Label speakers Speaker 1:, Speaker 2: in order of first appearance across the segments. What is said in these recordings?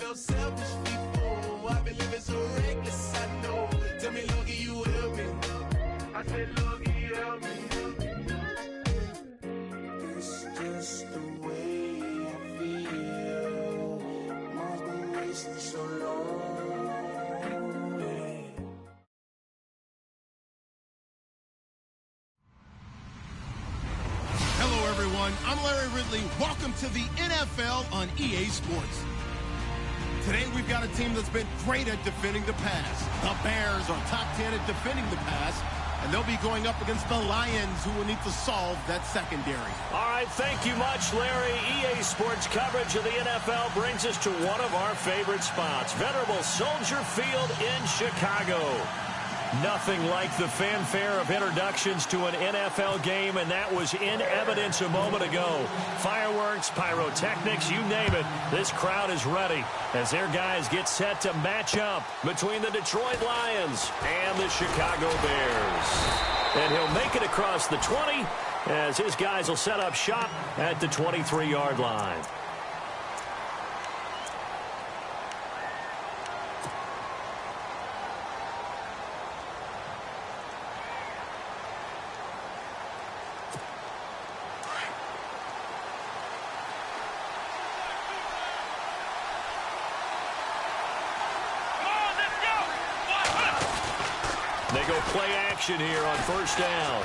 Speaker 1: felt selfish before. I've been living so reckless, I know. Tell me, Logie, you help me. I said, Logie, help me. It's just the way I feel. Mom's been wasting so long.
Speaker 2: Hello, everyone. I'm Larry Ridley. Welcome to the NFL on EA Sports. Today, we've got a team that's been great at defending the pass. The Bears are top 10 at defending the pass, and they'll be going up against the Lions, who will need to solve that secondary.
Speaker 3: All right, thank you much, Larry. EA Sports coverage of the NFL brings us to one of our favorite spots, venerable Soldier Field in Chicago. Nothing like the fanfare of introductions to an NFL game, and that was in evidence a moment ago. Fireworks, pyrotechnics, you name it. This crowd is ready as their guys get set to match up between the Detroit Lions and the Chicago Bears. And he'll make it across the 20 as his guys will set up shop at the 23-yard line. They go play action here on first down.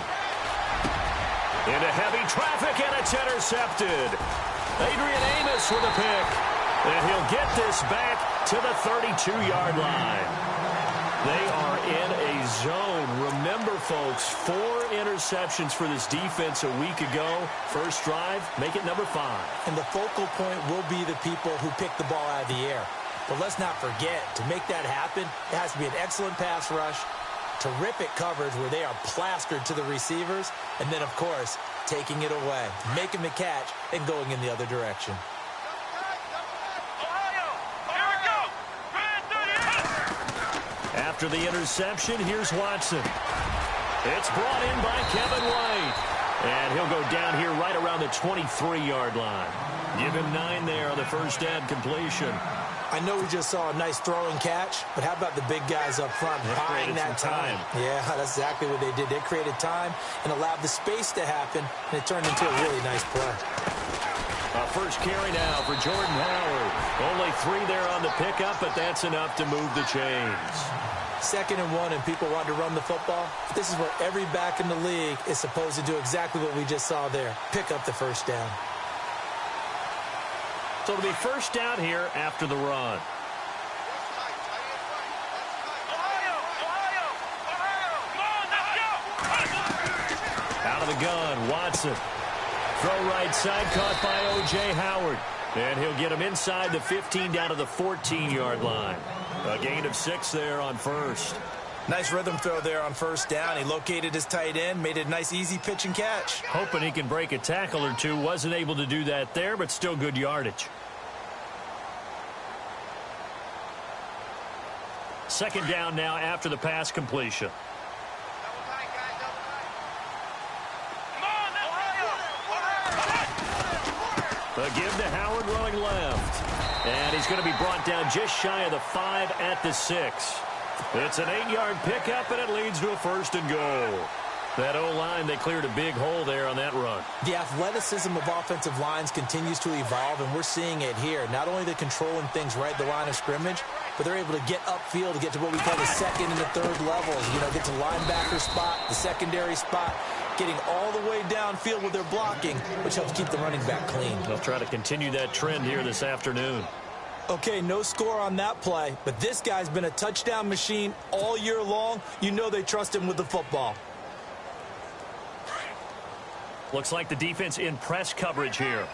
Speaker 3: Into heavy traffic, and it's intercepted. Adrian Amos with a pick. And he'll get this back to the 32-yard line. They are in a zone. Remember, folks, 4 interceptions for this defense a week ago. First drive, make it number 5.
Speaker 4: And the focal point will be the people who pick the ball out of the air. But let's not forget, to make that happen, it has to be an excellent pass rush, terrific coverage where they are plastered to the receivers, and then, of course, taking it away, making the catch, and going in the other direction.
Speaker 3: After the interception, here's Watson. It's brought in by Kevin White. And he'll go down here right around the 23-yard line. Give him 9 there on the first down completion.
Speaker 4: I know we just saw a nice throwing catch, but how about the big guys up front buying that time? Yeah, that's exactly what they did. They created time and allowed the space to happen, and it turned into a really nice play.
Speaker 3: First carry now for Jordan Howard. Only 3 there on the pickup, but that's enough to move the chains.
Speaker 4: 2nd and 1, and people want to run the football. This is where every back in the league is supposed to do exactly what we just saw there. Pick up the first down.
Speaker 3: So it'll be first down here after the run. Out of the gun, Watson. Throw right side, caught by O.J. Howard. And he'll get him inside the 15 down to the 14-yard line. A gain of 6 there on first.
Speaker 4: Nice rhythm throw there on first down. He located his tight end, made it a nice, easy pitch and catch.
Speaker 3: Hoping he can break a tackle or two. Wasn't able to do that there, but still good yardage. Second down now after the pass completion. A give to Howard running left. And he's going to be brought down just shy of the 5 at the 6. It's an 8-yard pickup, and it leads to a first and goal. That O-line, they cleared a big hole there on that run.
Speaker 4: The athleticism of offensive lines continues to evolve, and we're seeing it here. Not only are they controlling things right at the line of scrimmage, but they're able to get upfield to get to what we call the 2nd and the 3rd levels. You know, get to linebacker spot, the secondary spot, getting all the way downfield with their blocking, which helps keep the running back clean.
Speaker 3: They'll try to continue that trend here this afternoon.
Speaker 4: Okay, no score on that play, but this guy's been a touchdown machine all year long. You know they trust him with the football.
Speaker 3: Looks like the defense in press coverage here.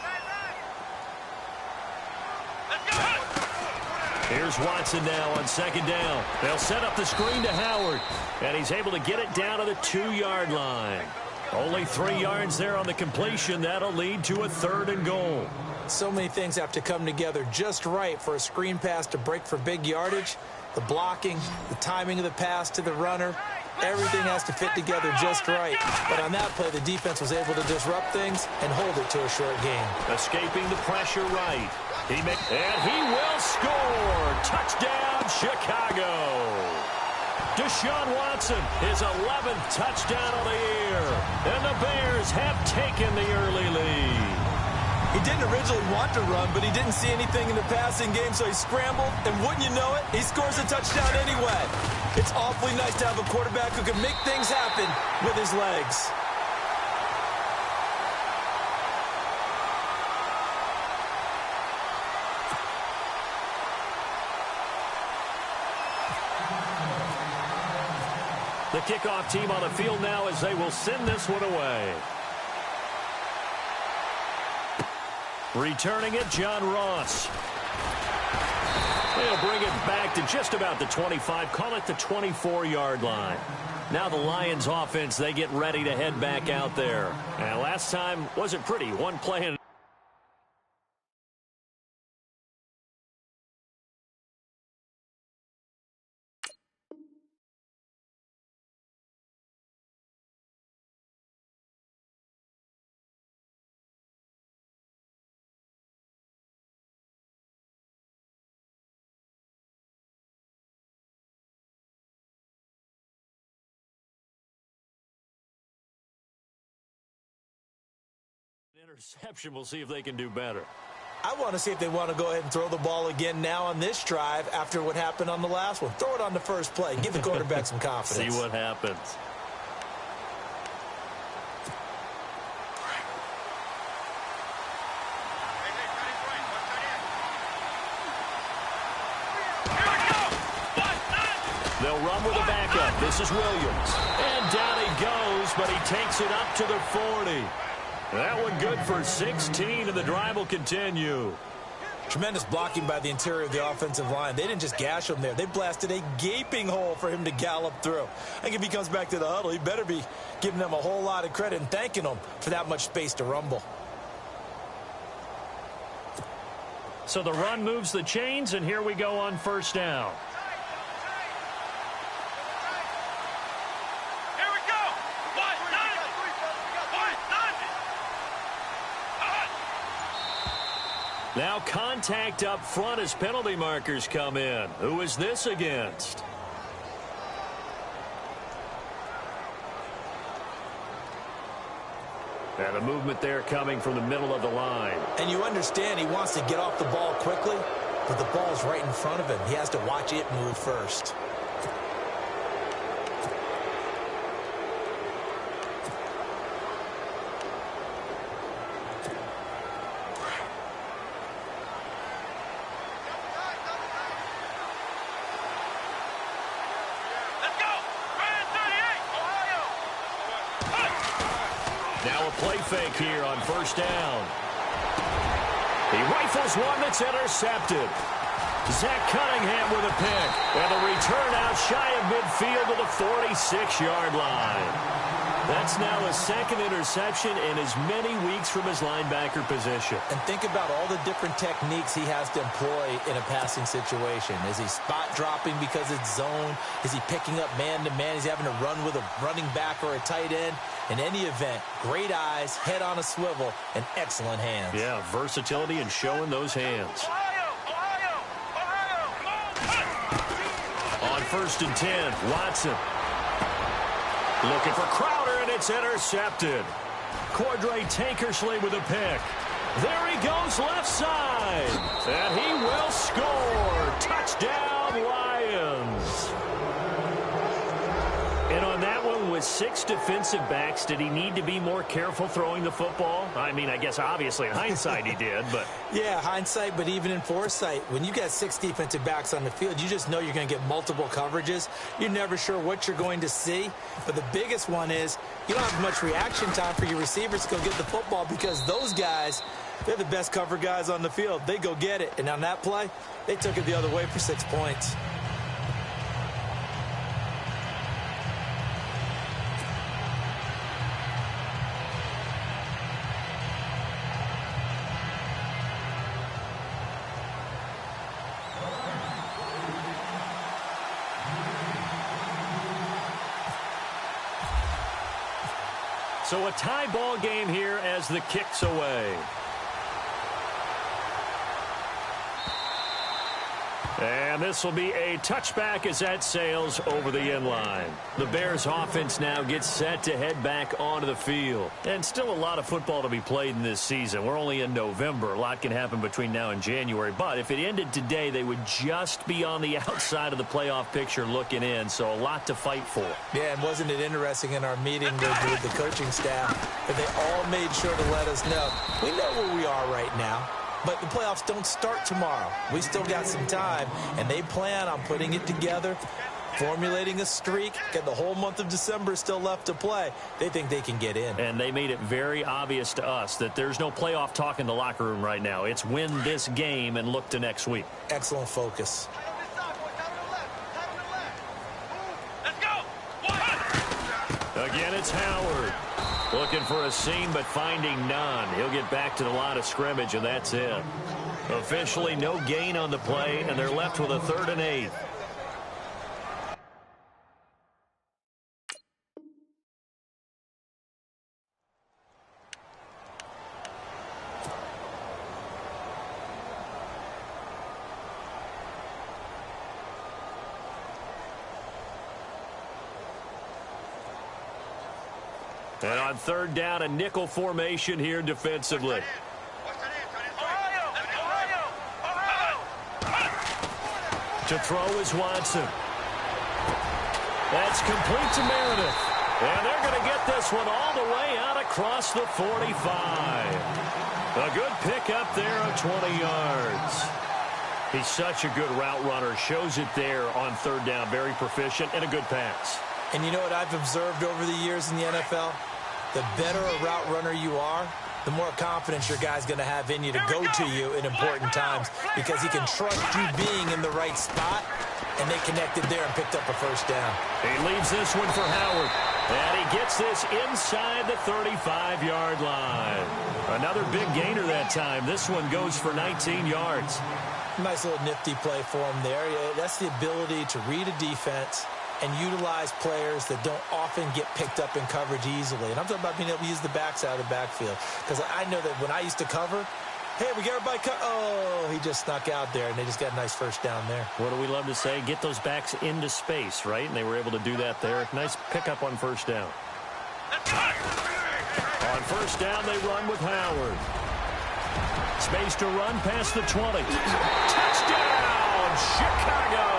Speaker 3: Here's Watson now on second down. They'll set up the screen to Howard, and he's able to get it down to the 2-yard line. Only 3 yards there on the completion. That'll lead to a 3rd and goal.
Speaker 4: So many things have to come together just right for a screen pass to break for big yardage. The blocking, the timing of the pass to the runner, everything has to fit together just right. But on that play, the defense was able to disrupt things and hold it to a short gain.
Speaker 3: Escaping the pressure right. And he will score. Chicago. Deshaun Watson, his 11th touchdown of the year. And the Bears have taken the early lead.
Speaker 4: He didn't originally want to run, but he didn't see anything in the passing game, so he scrambled, and wouldn't you know it, he scores a touchdown anyway. It's awfully nice to have a quarterback who can make things happen with his legs.
Speaker 3: The kickoff team on the field now as they will send this one away. Returning it, John Ross. They'll bring it back to just about the 25, call it the 24-yard line. Now the Lions offense, they get ready to head back out there. And last time wasn't pretty. One play and interception. We'll see if they can do better.
Speaker 4: I want to see if they want to go ahead and throw the ball again now on this drive after what happened on the last one. Throw it on the first play. Give the quarterback some confidence.
Speaker 3: See what happens. They'll run with a backup. This is Williams. And down he goes, but he takes it up to the 40. That one good for 16, and the drive will continue.
Speaker 4: Tremendous blocking by the interior of the offensive line. They didn't just gash him there. They blasted a gaping hole for him to gallop through. I think if he comes back to the huddle, he better be giving them a whole lot of credit and thanking them for that much space to rumble.
Speaker 3: So the run moves the chains, and here we go on first down. Now contact up front as penalty markers come in. Who is this against? And a movement there coming from the middle of the line.
Speaker 4: And you understand he wants to get off the ball quickly, but the ball's right in front of him. He has to watch it move first.
Speaker 3: Now a play fake here on first down. He rifles one that's intercepted. Zach Cunningham with a pick. And the return out shy of midfield to the 46-yard line. That's now a second interception in as many weeks from his linebacker position.
Speaker 4: And think about all the different techniques he has to employ in a passing situation. Is he spot dropping because it's zone? Is he picking up man-to-man? Is he having to run with a running back or a tight end? In any event, great eyes, head on a swivel, and excellent hands.
Speaker 3: Yeah, versatility and showing those hands. On first and 10, Watson. Looking for Crowder, and it's intercepted. Cordray Tankersley with a pick. There he goes left side. And he will score. Touchdown, Lions. And on that one, with 6 defensive backs, did he need to be more careful throwing the football? I mean, I guess obviously in hindsight he did, but...
Speaker 4: Yeah, hindsight, but even in foresight, when you got 6 defensive backs on the field, you just know you're going to get multiple coverages. You're never sure what you're going to see. But the biggest one is you don't have much reaction time for your receivers to go get the football because those guys, they're the best cover guys on the field. They go get it. And on that play, they took it the other way for 6 points.
Speaker 3: So a tie ball game here as the kick's away. And this will be a touchback as that sails over the end line. The Bears offense now gets set to head back onto the field. And still a lot of football to be played in this season. We're only in November. A lot can happen between now and January. But if it ended today, they would just be on the outside of the playoff picture looking in. So a lot to fight for.
Speaker 4: Yeah, and wasn't it interesting in our meeting with the coaching staff that they all made sure to let us know, we know where we are right now. But the playoffs don't start tomorrow. We still got some time, and they plan on putting it together, formulating a streak, get the whole month of December still left to play. They think they can get in.
Speaker 3: And they made it very obvious to us that there's no playoff talk in the locker room right now. It's win this game and look to next week.
Speaker 4: Excellent focus.
Speaker 3: Again, it's Howard. Looking for a seam, but finding none. He'll get back to the line of scrimmage, and that's it. Officially, no gain on the play, and they're left with a 3rd and 8. And on 3rd down, a nickel formation here defensively. To throw is Watson. That's complete to Meredith. And they're going to get this one all the way out across the 45. A good pickup there of 20 yards. He's such a good route runner. Shows it there on 3rd down. Very proficient and a good pass.
Speaker 4: And you know what I've observed over the years in the NFL? The better a route runner you are, the more confidence your guy's going to have in you to go to you in important times because he can trust you being in the right spot, and they connected there and picked up a 1st down.
Speaker 3: He leaves this one for Howard, and he gets this inside the 35-yard line. Another big gainer that time. This one goes for 19 yards.
Speaker 4: Nice little nifty play for him there. That's the ability to read a defense and utilize players that don't often get picked up in coverage easily. And I'm talking about being able to use the backside of the backfield. Because I know that when I used to cover, hey, we got everybody oh, he just snuck out there, and they just got a nice 1st down there.
Speaker 3: What do we love to say? Get those backs into space, right? And they were able to do that there. Nice pickup on 1st down. On 1st down, they run with Howard. Space to run past the 20. Touchdown, Chicago!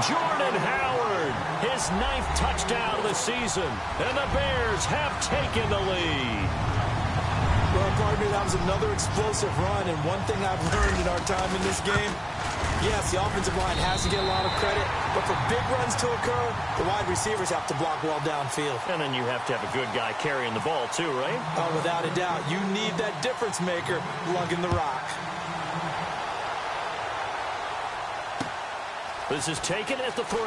Speaker 3: Jordan Howard, his 9th touchdown of the season, and the Bears have taken the lead.
Speaker 4: Well, partner, that was another explosive run, and one thing I've learned in our time in this game, yes, the offensive line has to get a lot of credit, but for big runs to occur, the wide receivers have to block well downfield.
Speaker 3: And then you have to have a good guy carrying the ball too, right?
Speaker 4: Oh, without a doubt. You need that difference maker lugging the rock.
Speaker 3: This is taken at the 3.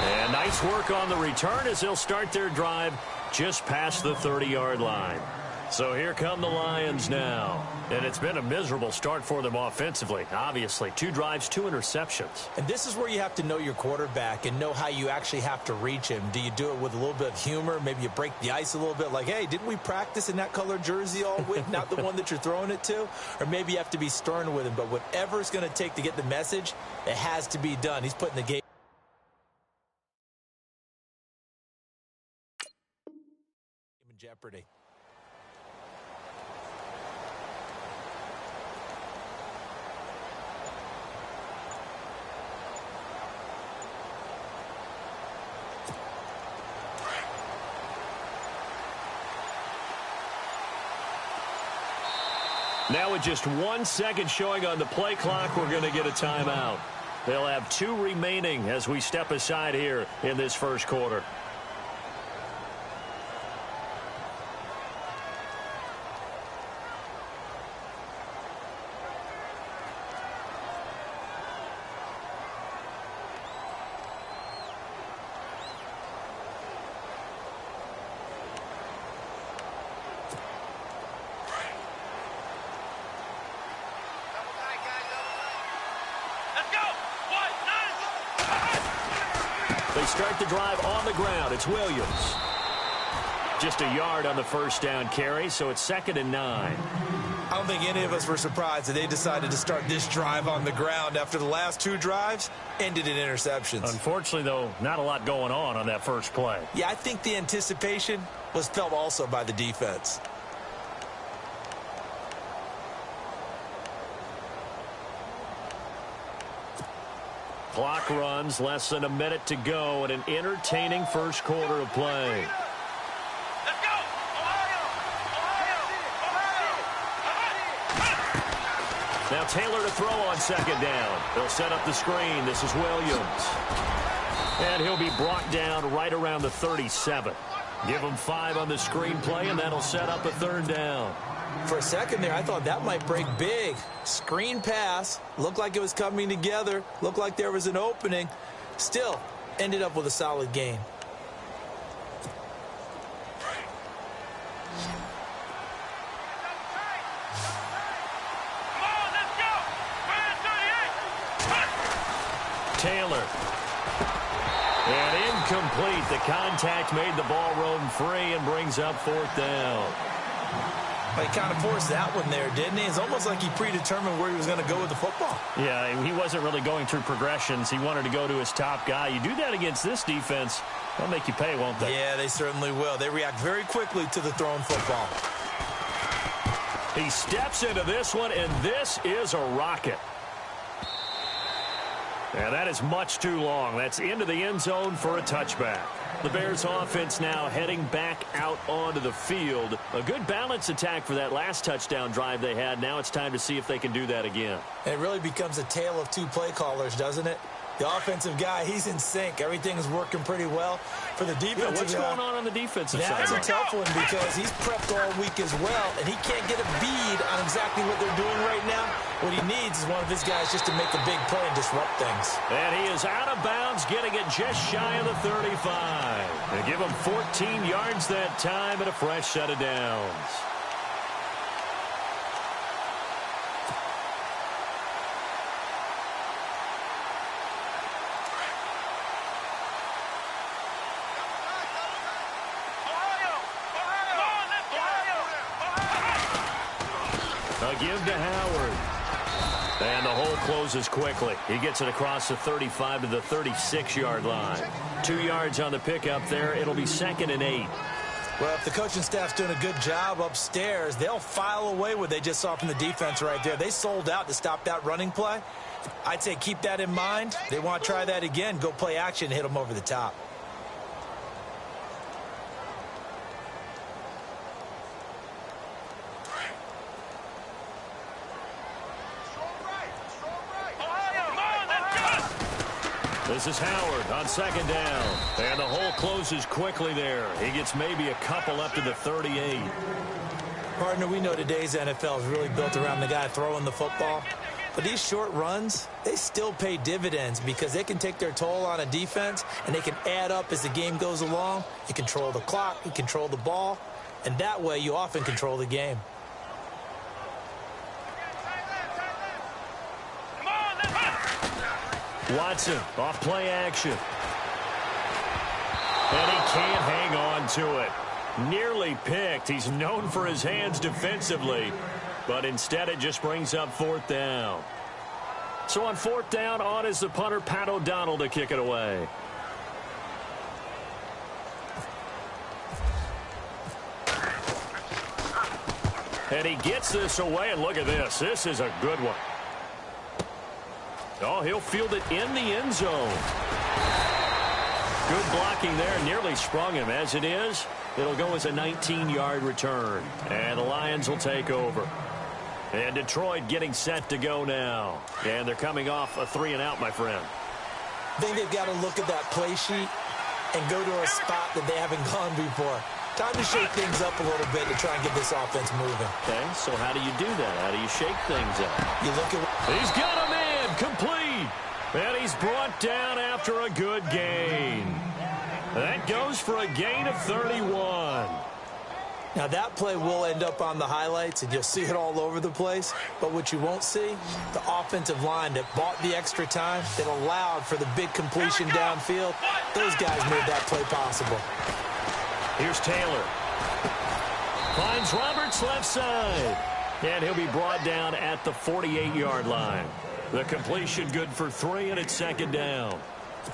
Speaker 3: And nice work on the return as they'll start their drive just past the 30-yard line. So here come the Lions now. And it's been a miserable start for them offensively. Obviously, 2 drives, 2 interceptions.
Speaker 4: And this is where you have to know your quarterback and know how you actually have to reach him. Do you do it with a little bit of humor? Maybe you break the ice a little bit like, hey, didn't we practice in that color jersey all week? Not the one that you're throwing it to? Or maybe you have to be stern with him. But whatever it's going to take to get the message, it has to be done. He's putting the game in jeopardy.
Speaker 3: Now with just 1 second showing on the play clock, we're going to get a timeout. They'll have 2 remaining as we step aside here in this 1st quarter. They start the drive on the ground. It's Williams. Just a yard on the 1st down carry, so it's 2nd and 9.
Speaker 4: I don't think any of us were surprised that they decided to start this drive on the ground after the last 2 drives ended in interceptions.
Speaker 3: Unfortunately, though, not a lot going on that first play.
Speaker 4: Yeah, I think the anticipation was felt also by the defense.
Speaker 3: Clock runs, less than a minute to go, and an entertaining first quarter of play.
Speaker 1: Let's go! Ohio!
Speaker 3: Now Taylor to throw on second down. They'll set up the screen. This is Williams. And he'll be brought down right around the 37. Give him 5 on the screen play, and that'll set up a 3rd down.
Speaker 4: For a second there, I thought that might break big. Screen pass. Looked like it was coming together. Looked like there was an opening. Still, ended up with a solid gain.
Speaker 3: Taylor. And incomplete. The contact made the ball roam free and brings up 4th down.
Speaker 4: He kind of forced that one there, didn't he? It's almost like he predetermined where he was going to go with the football.
Speaker 3: Yeah, he wasn't really going through progressions. He wanted to go to his top guy. You do that against this defense, they'll make you pay, won't they?
Speaker 4: Yeah, they certainly will. They react very quickly to the thrown football.
Speaker 3: He steps into this one, and this is a rocket. And that is much too long. That's into the end zone for a touchback. The Bears offense now heading back out onto the field. A good balance attack for that last touchdown drive they had. Now it's time to see if they can do that again.
Speaker 4: It really becomes a tale of 2 play callers, doesn't it? The offensive guy, he's in sync. Everything is working pretty well. For the defensive
Speaker 3: guy, what's going on the defensive side?
Speaker 4: That's a tough one because he's prepped all week as well, and he can't get a bead on exactly what they're doing right now. What he needs is one of his guys just to make a big play and disrupt things.
Speaker 3: And he is out of bounds, getting it just shy of the 35. They give him 14 yards that time and a fresh set of downs. Give to Howard. And the hole closes quickly. He gets it across the 35 to the 36-yard line. 2 yards on the pickup there. It'll be 2nd and 8.
Speaker 4: Well, if the coaching staff's doing a good job upstairs, they'll file away what they just saw from the defense right there. They sold out to stop that running play. I'd say keep that in mind. They want to try that again. Go play action and hit them over the top.
Speaker 3: This is Howard on 2nd down. And the hole closes quickly there. He gets maybe a couple up to the 38.
Speaker 4: Partner, we know today's NFL is really built around the guy throwing the football. But these short runs, they still pay dividends because they can take their toll on a defense and they can add up as the game goes along. You control the clock, you control the ball, and that way you often control the game.
Speaker 3: Watson off play action. And he can't hang on to it. Nearly picked. He's known for his hands defensively, but instead it just brings up 4th down. So on 4th down, on is the punter, Pat O'Donnell, to kick it away. And he gets this away, and look at this. This is a good one. Oh, he'll field it in the end zone. Good blocking there. Nearly sprung him. As it is, it'll go as a 19-yard return. And the Lions will take over. And Detroit getting set to go now. And they're coming off a 3-and-out, my friend.
Speaker 4: I think they've got to look at that play sheet and go to a spot that they haven't gone before. Time to shake things up a little bit to try and get this offense moving.
Speaker 3: Okay, so how do you do that? How do you shake things up?
Speaker 4: You look at...
Speaker 3: He's got a man complete. And he's brought down after a good gain. That goes for a gain of 31.
Speaker 4: Now, that play will end up on the highlights, and you'll see it all over the place. But what you won't see, the offensive line that bought the extra time, that allowed for the big completion downfield, those guys made that play possible.
Speaker 3: Here's Taylor. Finds Roberts left side. And he'll be brought down at the 48-yard line. The completion good for 3, and it's second down.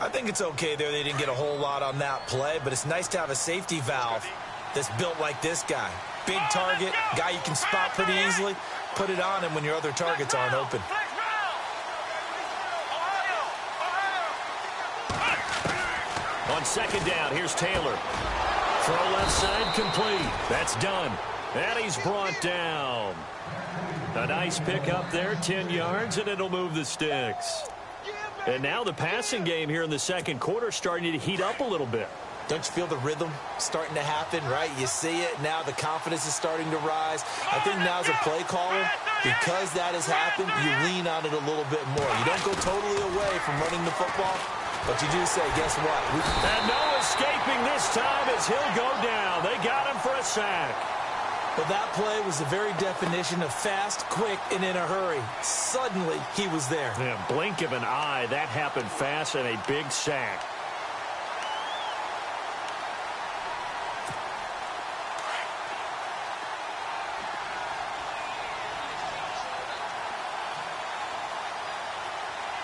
Speaker 4: I think it's okay there. They didn't get a whole lot on that play, but it's nice to have a safety valve that's built like this guy. Big target, guy you can spot pretty easily. Put it on him when your other targets aren't open.
Speaker 3: On second down, here's Taylor. Throw left side, complete. That's done. And he's brought down. A nice pick up there, 10 yards, and it'll move the sticks. And now the passing game here in the second quarter starting to heat up a little bit.
Speaker 4: Don't you feel the rhythm starting to happen, right? You see it. Now the confidence is starting to rise. I think now as a play caller, because that has happened, you lean on it a little bit more. You don't go totally away from running the football, but you do say, guess what?
Speaker 3: And no escaping this time as he'll go down. They got him for a sack.
Speaker 4: Well, that play was the very definition of fast, quick, and in a hurry. Suddenly, he was there.
Speaker 3: Yeah, blink of an eye. That happened fast and a big sack.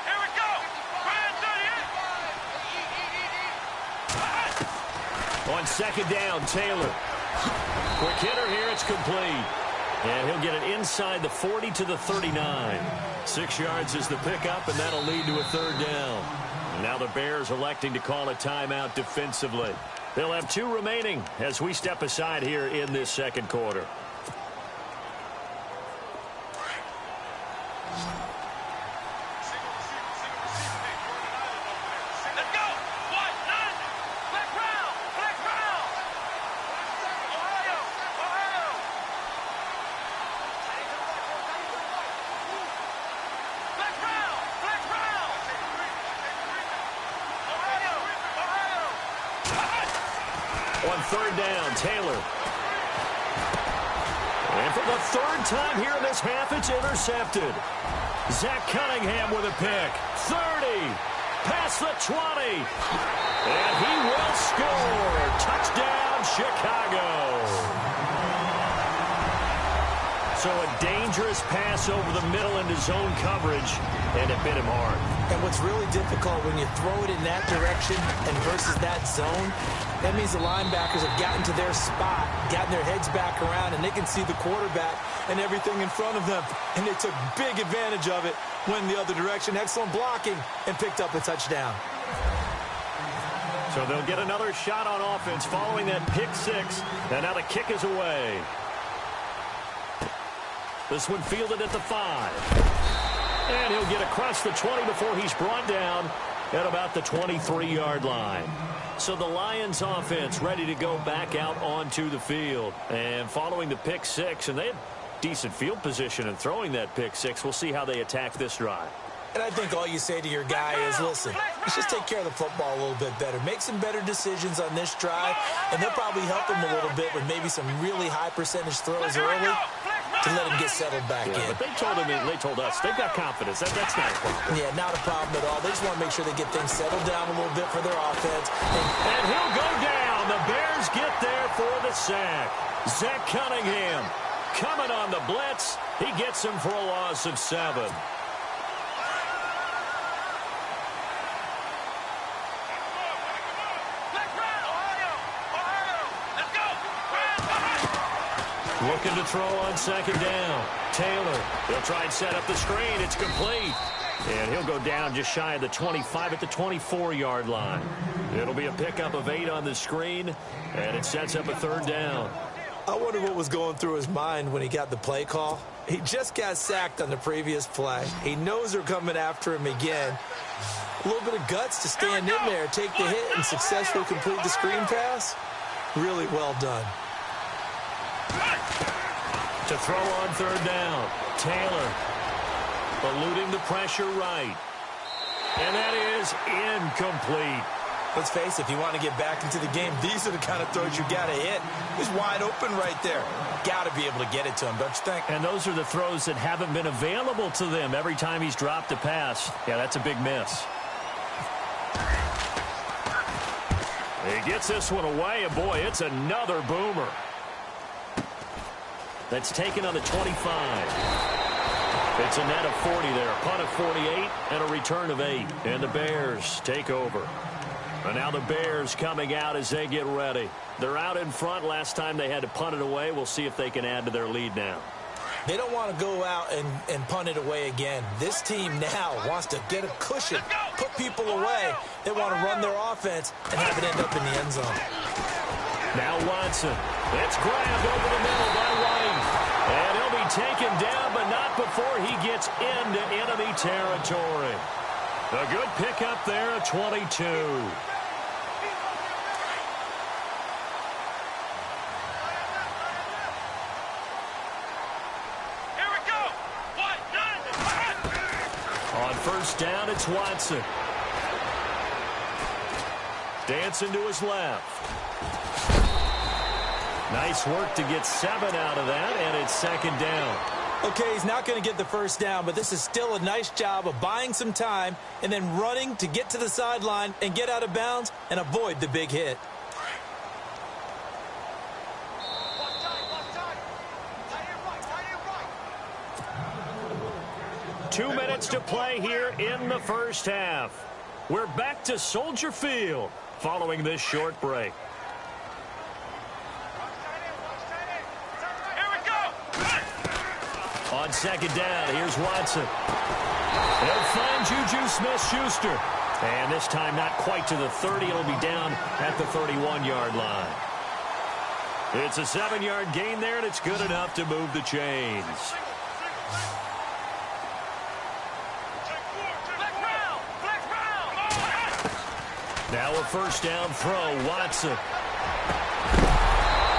Speaker 1: Here we go.
Speaker 3: On second down, Taylor. Quick hitter here, it's complete. And he'll get it inside the 40 to the 39. 6 yards is the pickup, and that'll lead to a third down. And now the Bears electing to call a timeout defensively. They'll have 2 remaining as we step aside here in this second quarter. On third down, Taylor. And for the third time here in this half, it's intercepted. Zach Cunningham with a pick. 30. Past the 20. And he will score. Touchdown, Chicago. So a dangerous pass over the middle into zone coverage, and it bit him hard.
Speaker 4: And what's really difficult when you throw it in that direction and versus that zone, that means the linebackers have gotten to their spot, gotten their heads back around, and they can see the quarterback and everything in front of them. And they took big advantage of it, went the other direction, excellent blocking, and picked up a touchdown.
Speaker 3: So they'll get another shot on offense following that pick six. And now the kick is away. This one fielded at the 5. And he'll get across the 20 before he's brought down at about the 23-yard line. So the Lions offense ready to go back out onto the field. And following the pick six, and they had decent field position in throwing that pick six. We'll see how they attack this drive.
Speaker 4: And I think all you say to your guy is, listen, let's just take care of the football a little bit better. Make some better decisions on this drive, and they'll probably help him a little bit with maybe some really high percentage throws early to let him get settled back in.
Speaker 3: But they told him, they told us, they've got confidence. That's not a problem.
Speaker 4: Yeah, not a problem at all. They just want to make sure they get things settled down a little bit for their offense.
Speaker 3: And he'll go down. The Bears get there for the sack. Zach Cunningham coming on the blitz. He gets him for a loss of 7. Looking to throw on second down. Taylor, he'll try and set up the screen. It's complete. And he'll go down just shy of the 25 at the 24-yard line. It'll be a pickup of 8 on the screen, and it sets up a third down.
Speaker 4: I wonder what was going through his mind when he got the play call. He just got sacked on the previous play. He knows they're coming after him again. A little bit of guts to stand in there, take the hit, and successfully complete the screen pass. Really well done.
Speaker 3: To throw on third down, Taylor eluding the pressure right. And that is incomplete.
Speaker 4: Let's face it, if you want to get back into the game, these are the kind of throws you got to hit. He's wide open right there. Got to be able to get it to him, don't you think?
Speaker 3: And those are the throws that haven't been available to them every time he's dropped a pass. Yeah, that's a big miss. He gets this one away, and boy, it's another boomer. That's taken on the 25. It's a net of 40 there. A punt of 48 and a return of 8. And the Bears take over. And now the Bears coming out as they get ready. They're out in front. Last time they had to punt it away. We'll see if they can add to their lead now.
Speaker 4: They don't want to go out and punt it away again. This team now wants to get a cushion, put people away. They want to run their offense and have it end up in the end zone.
Speaker 3: Now Watson. It's grabbed over the middle by White. And he'll be taken down, but not before he gets into enemy territory. A good pickup there at 22. On first down, it's Watson. Dancing to his left. Nice work to get 7 out of that, and it's second down.
Speaker 4: Okay, he's not going to get the first down, but this is still a nice job of buying some time and then running to get to the sideline and get out of bounds and avoid the big hit.
Speaker 3: Two minutes to play here in the first half. We're back to Soldier Field following this short break. On second down, here's Watson. He'll find Juju Smith-Schuster. And this time not quite to the 30. It'll be down at the 31-yard line. It's a 7-yard gain there, and it's good enough to move the chains. Now a first down throw, Watson.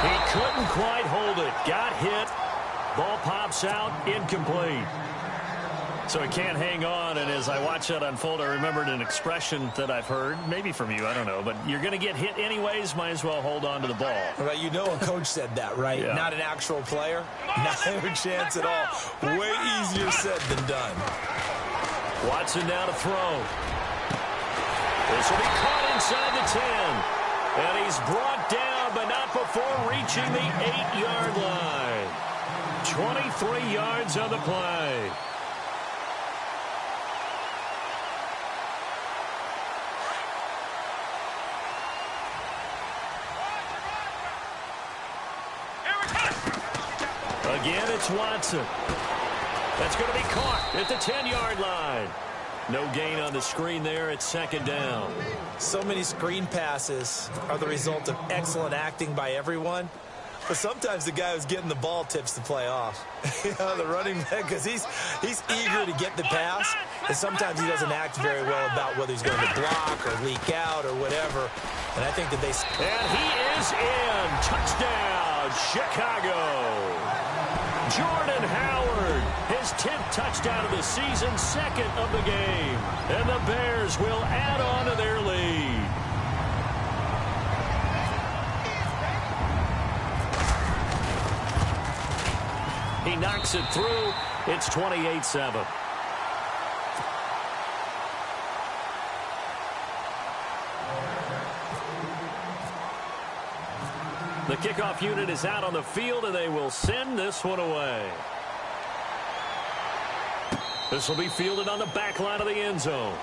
Speaker 3: He couldn't quite hold it. Got hit. Ball pops out, incomplete. So he can't hang on, and as I watch that unfold, I remembered an expression that I've heard, maybe from you, I don't know, but you're going to get hit anyways, might as well hold on to the ball.
Speaker 4: Right, you know a coach said that, right?
Speaker 3: Yeah.
Speaker 4: Not an actual player. Not a chance at all. Way easier said than done.
Speaker 3: Watson now to throw. This will be caught inside the 10. And he's brought down, but not before reaching the 8-yard line. 23 yards on the play. Again, it's Watson. That's going to be caught at the 10-yard line. No gain on the screen there. It's second down.
Speaker 4: So many screen passes are the result of excellent acting by everyone. But sometimes the guy who's getting the ball tips the play off. You know, the running back, because he's eager to get the pass, and sometimes he doesn't act very well about whether he's going to block or leak out or whatever. And I think that they...
Speaker 3: And he is in. Touchdown, Chicago. Jordan Howard, his 10th touchdown of the season, second of the game. And the Bears will add on to their lead. He knocks it through. It's 28-7. The kickoff unit is out on the field, and they will send this one away. This will be fielded on the back line of the end zone.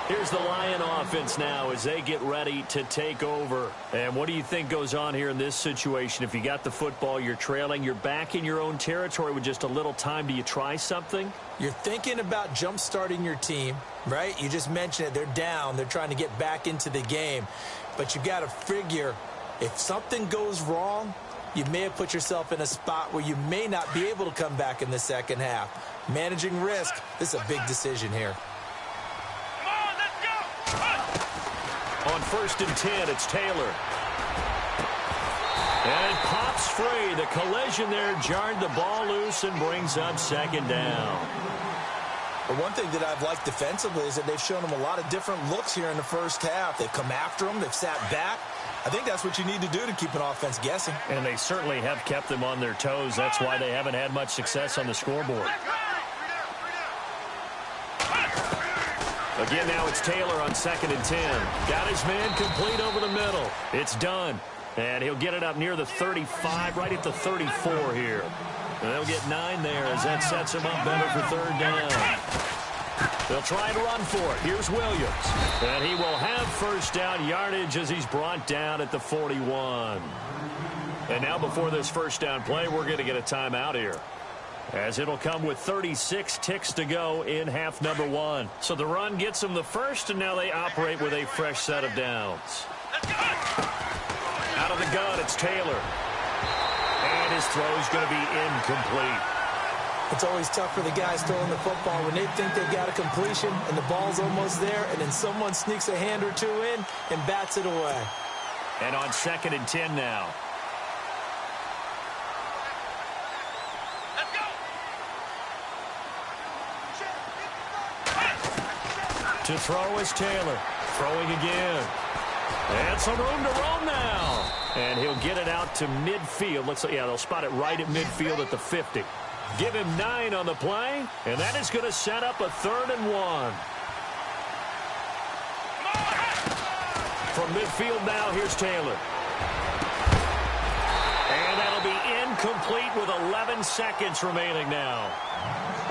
Speaker 3: Here's the Lion offense now as they get ready to take over. And what do you think goes on here in this situation? If you got the football, you're trailing, you're back in your own territory with just a little time. Do you try something?
Speaker 4: You're thinking about jump-starting your team, right? You just mentioned it. They're down. They're trying to get back into the game. But you got to figure, if something goes wrong, you may have put yourself in a spot where you may not be able to come back in the second half. Managing risk, this is a big decision here.
Speaker 3: On first and 10, it's Taylor. And it pops free. The collision there jarred the ball loose and brings up second down.
Speaker 4: But one thing that I've liked defensively is that they've shown them a lot of different looks here in the first half. They've come after them. They've sat back. I think that's what you need to do to keep an offense guessing.
Speaker 3: And they certainly have kept them on their toes. That's why they haven't had much success on the scoreboard. Again, now it's Taylor on second and 10. Got his man complete over the middle. It's done. And he'll get it up near the 35, right at the 34 here. And they'll get 9 there as that sets him up better for third down. They'll try and run for it. Here's Williams. And he will have first down yardage as he's brought down at the 41. And now before this first down play, we're going to get a timeout here, as it'll come with 36 ticks to go in half number 1. So the run gets them the first, and now they operate with a fresh set of downs. Out of the gun, it's Taylor. And his throw is going to be incomplete.
Speaker 4: It's always tough for the guys throwing the football when they think they've got a completion and the ball's almost there, and then someone sneaks a hand or two in and bats it away.
Speaker 3: And on 2nd and 10 now. To throw is Taylor. Throwing again. And some room to roam now. And he'll get it out to midfield. Looks like, yeah, they'll spot it right at midfield at the 50. Give him 9 on the play, and that is going to set up a 3rd and 1. From midfield now, here's Taylor. And that'll be incomplete with 11 seconds remaining now.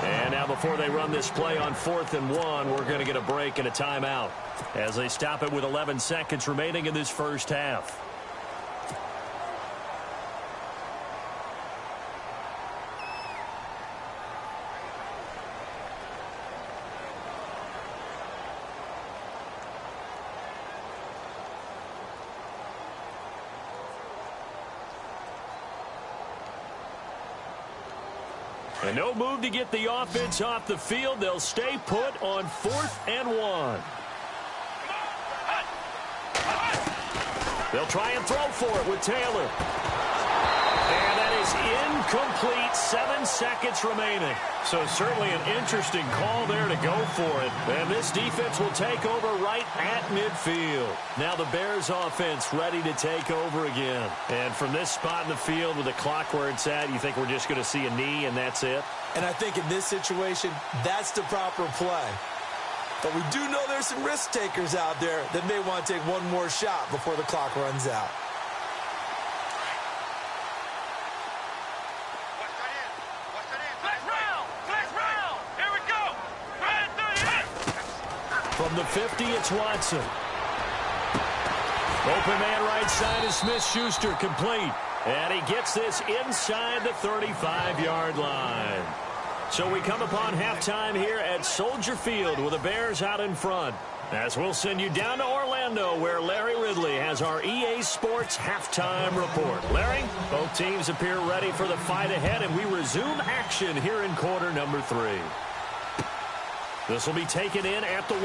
Speaker 3: And now before they run this play on 4th and 1, we're going to get a break and a timeout as they stop it with 11 seconds remaining in this first half. And no move to get the offense off the field. They'll stay put on 4th and 1. They'll try and throw for it with Taylor. And that is incomplete. 7 seconds remaining. So certainly an interesting call there to go for it. And this defense will take over right at midfield. Now the Bears offense ready to take over again. And from this spot in the field with the clock where it's at, you think we're just going to see a knee and that's it?
Speaker 4: And I think in this situation, that's the proper play. But we do know there's some risk takers out there that may want to take one more shot before the clock runs out.
Speaker 3: From the 50, it's Watson. Open man right side is Smith-Schuster, complete. And he gets this inside the 35-yard line. So we come upon halftime here at Soldier Field with the Bears out in front. As we'll send you down to Orlando, where Larry Ridley has our EA Sports halftime report. Larry, both teams appear ready for the fight ahead, and we resume action here in quarter number 3. This will be taken in at the 1.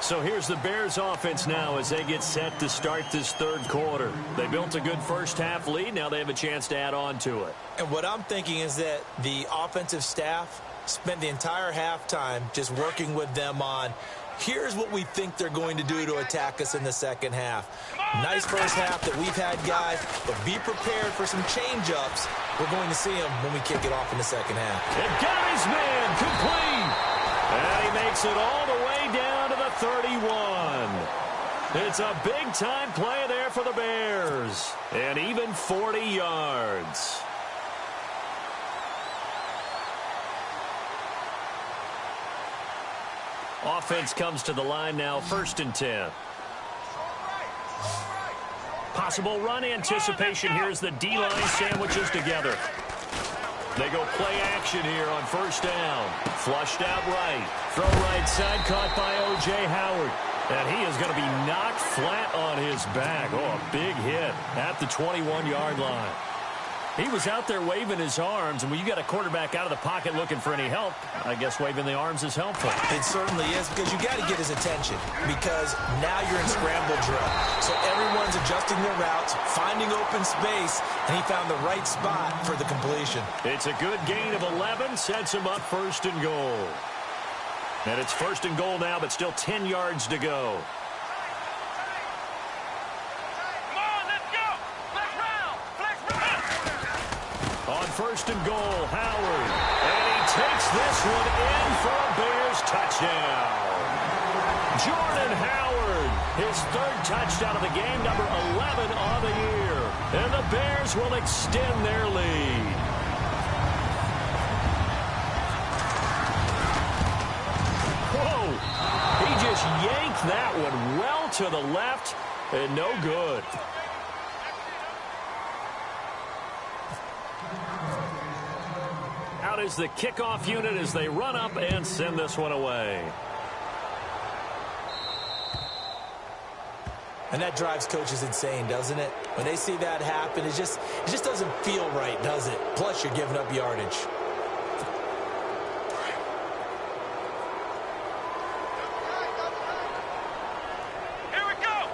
Speaker 3: So here's the Bears offense now as they get set to start this third quarter. They built a good first half lead. Now they have a chance to add on to it.
Speaker 4: And what I'm thinking is that the offensive staff spent the entire halftime just working with them on, here's what we think they're going to do to attack us in the second half. Nice first half that we've had, guys, but be prepared for some change-ups. We're going to see them when we kick it off in the second half.
Speaker 3: And got his man complete. And he makes it all the way down to the 31. It's a big-time play there for the Bears. And even 40 yards. Offense comes to the line now, 1st and 10. Possible run anticipation here as the D-line sandwiches together. They go play action here on 1st down. Flushed out right. Throw right side, caught by O.J. Howard. And he is going to be knocked flat on his back. Oh, a big hit at the 21-yard line. He was out there waving his arms, and when you got a quarterback out of the pocket looking for any help, I guess waving the arms is helpful.
Speaker 4: It certainly is, because you got to get his attention, because now you're in scramble drill. So everyone's adjusting their routes, finding open space, and he found the right spot for the completion.
Speaker 3: It's a good gain of 11, sets him up 1st and goal. And it's 1st and goal now, but still 10 yards to go. On 1st and goal, Howard. And he takes this one in for a Bears touchdown. Jordan Howard, his third touchdown of the game, number 11 on the year. And the Bears will extend their lead. Whoa! He just yanked that one well to the left and no good. Out is the kickoff unit as they run up and send this one away.
Speaker 4: And that drives coaches insane, doesn't it? When they see that happen, it just doesn't feel right, does it? Plus, you're giving up yardage.
Speaker 1: Here we go.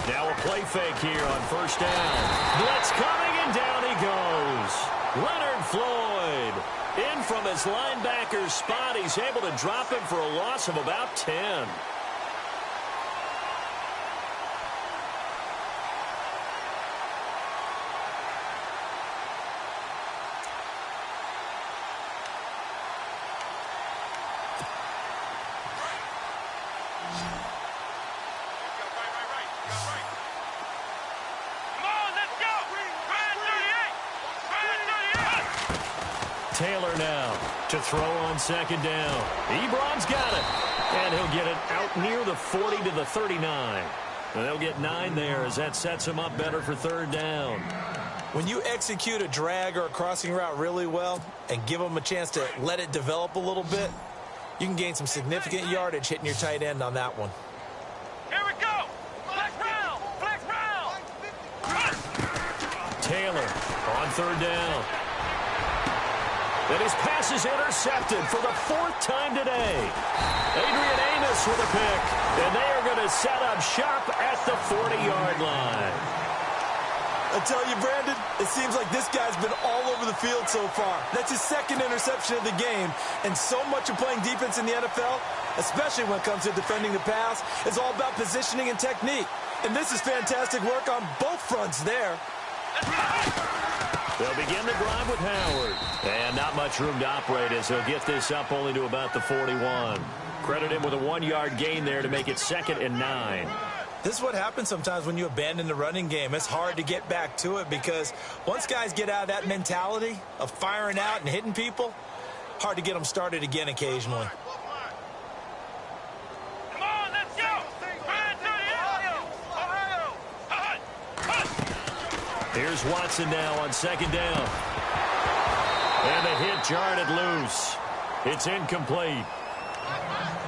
Speaker 3: Now a play fake here on first down. Blitz coming, and down he goes. Leonard Floyd in from his linebacker spot. He's able to drop him for a loss of about 10. Taylor now to throw on second down. Ebron's got it. And he'll get it out near the 40 to the 39. And they'll get 9 there as that sets him up better for third down.
Speaker 4: When you execute a drag or a crossing route really well and give them a chance to let it develop a little bit, you can gain some significant yardage hitting your tight end on that one.
Speaker 1: Here we go. Flex round. Flex round.
Speaker 3: Taylor on third down. And his pass is intercepted for the 4th time today. Adrian Amos with a pick. And they are going to set up shop at the 40-yard line.
Speaker 4: I tell you, Brandon, it seems like this guy's been all over the field so far. That's his 2nd interception of the game. And so much of playing defense in the NFL, especially when it comes to defending the pass, is all about positioning and technique. And this is fantastic work on both fronts there.
Speaker 3: They'll begin the drive with Howard. And not much room to operate as he'll get this up only to about the 41. Credit him with a 1-yard gain there to make it 2nd and 9.
Speaker 4: This is what happens sometimes when you abandon the running game. It's hard to get back to it because once guys get out of that mentality of firing out and hitting people, hard to get them started again occasionally.
Speaker 1: Come on, let's go.
Speaker 3: Here's Watson now on second down. And the hit jarred it loose. It's incomplete.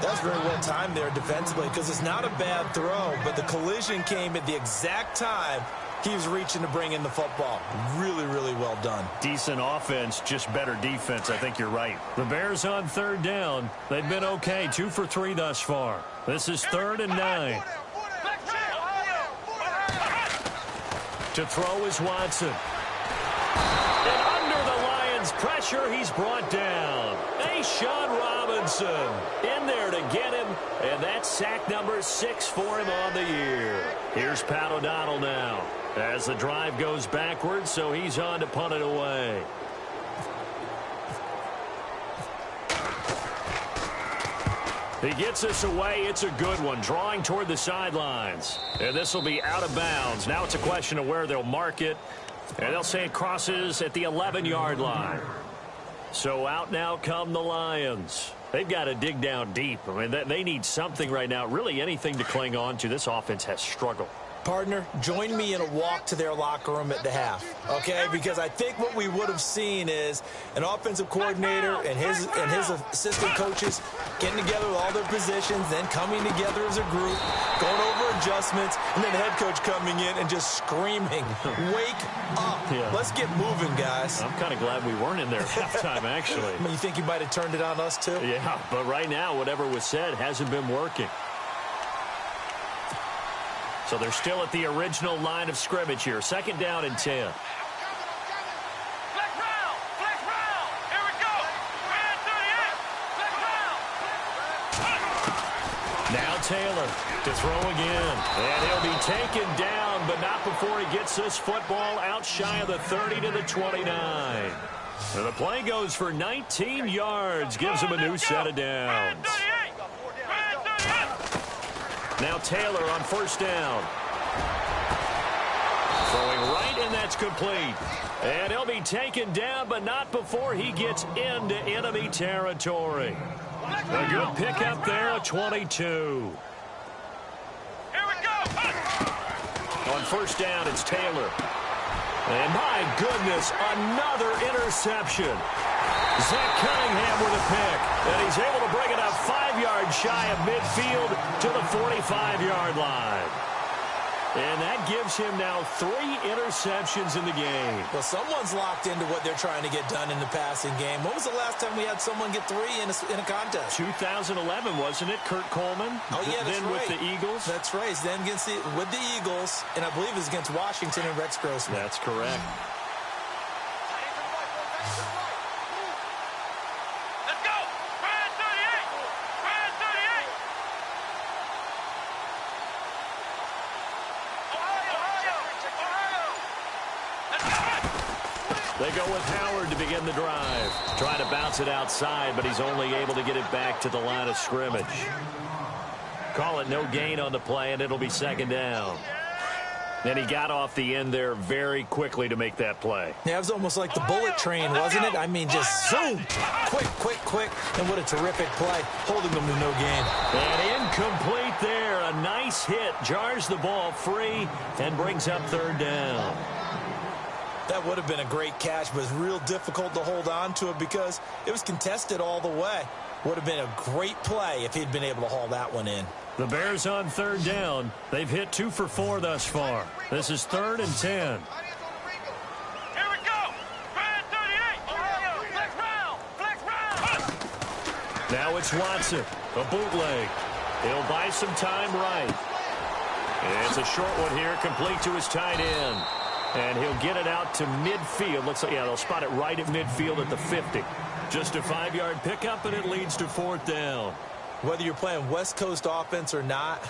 Speaker 4: That's very well timed there defensively because it's not a bad throw, but the collision came at the exact time he was reaching to bring in the football. Really, really well done.
Speaker 3: Decent offense, just better defense. I think you're right. The Bears on third down. They've been okay, 2 for 3 thus far. This is 3rd and 9. To throw is Watson. And under the Lions' pressure, he's brought down. Sean Robinson in there to get him, and that's sack number 6 for him on the year. Here's Pat O'Donnell now as the drive goes backwards, so he's on to punt it away. He gets this away. It's a good one, drawing toward the sidelines. And this will be out of bounds. Now it's a question of where they'll mark it, and they'll say it crosses at the 11-yard line. So out now come the Lions. They've got to dig down deep. I mean, they need something right now, really anything to cling on to. This offense has struggled.
Speaker 4: Partner, join me in a walk to their locker room at the half, okay? Because I think what we would have seen is an offensive coordinator and his assistant coaches getting together with all their positions, then coming together as a group, going over adjustments, and then the head coach coming in and just screaming, wake up. Yeah. Let's get moving, guys.
Speaker 3: I'm kind of glad we weren't in there at halftime, actually.
Speaker 4: You think he might have turned it on us, too?
Speaker 3: Yeah, but right now, whatever was said hasn't been working. So they're still at the original line of scrimmage here. 2nd down and 10.
Speaker 1: Flex round. Flex round. Here we go. Red 38. Flex round.
Speaker 3: Now Taylor to throw again. And he'll be taken down, but not before he gets this football out shy of the 30 to the 29. So the play goes for 19 yards. Gives him a new set of downs. Now Taylor on first down. Throwing right, and that's complete. And he'll be taken down, but not before he gets into enemy territory. A good pickup there at 22.
Speaker 1: Here we go.
Speaker 3: On first down, it's Taylor. And my goodness, another interception. Zach Cunningham with a pick. And he's able to bring it up 5 yards shy of midfield to the 45-yard line. And that gives him now 3 interceptions in the game.
Speaker 4: Well, someone's locked into what they're trying to get done in the passing game. When was the last time we had someone get 3 in a contest?
Speaker 3: 2011, wasn't it, Kurt Coleman?
Speaker 4: Oh, yeah, that's
Speaker 3: then
Speaker 4: right.
Speaker 3: with the Eagles?
Speaker 4: That's right. Then with the Eagles, and I believe it was against Washington and Rex Grossman.
Speaker 3: That's correct.
Speaker 1: Let's go. Brand 38. Brand 38.
Speaker 3: They go with Howard to begin the drive. Trying to bounce it outside, but he's only able to get it back to the line of scrimmage. Call it no gain on the play, and it'll be second down. And he got off the end there very quickly to make that play.
Speaker 4: Yeah, it was almost like the bullet train, wasn't it? I mean, just zoom. Quick. And what a terrific play, holding them to no gain.
Speaker 3: And incomplete there. A nice hit. Jars the ball free and brings up third down.
Speaker 4: That would have been a great catch, but it's real difficult to hold on to it because it was contested all the way. Would have been a great play if he'd been able to haul that one in.
Speaker 3: The Bears on third down. They've hit 2 for 4 thus far. This is 3rd and 10.
Speaker 1: Here we go. Brand 38. Ohio. Flex round.
Speaker 3: Now it's Watson. A bootleg. He'll buy some time right. And it's a short one here, complete to his tight end. And he'll get it out to midfield. Looks like, yeah, they'll spot it right at midfield at the 50. Just a 5-yard pickup, and it leads to 4th down.
Speaker 4: Whether you're playing West Coast offense or not,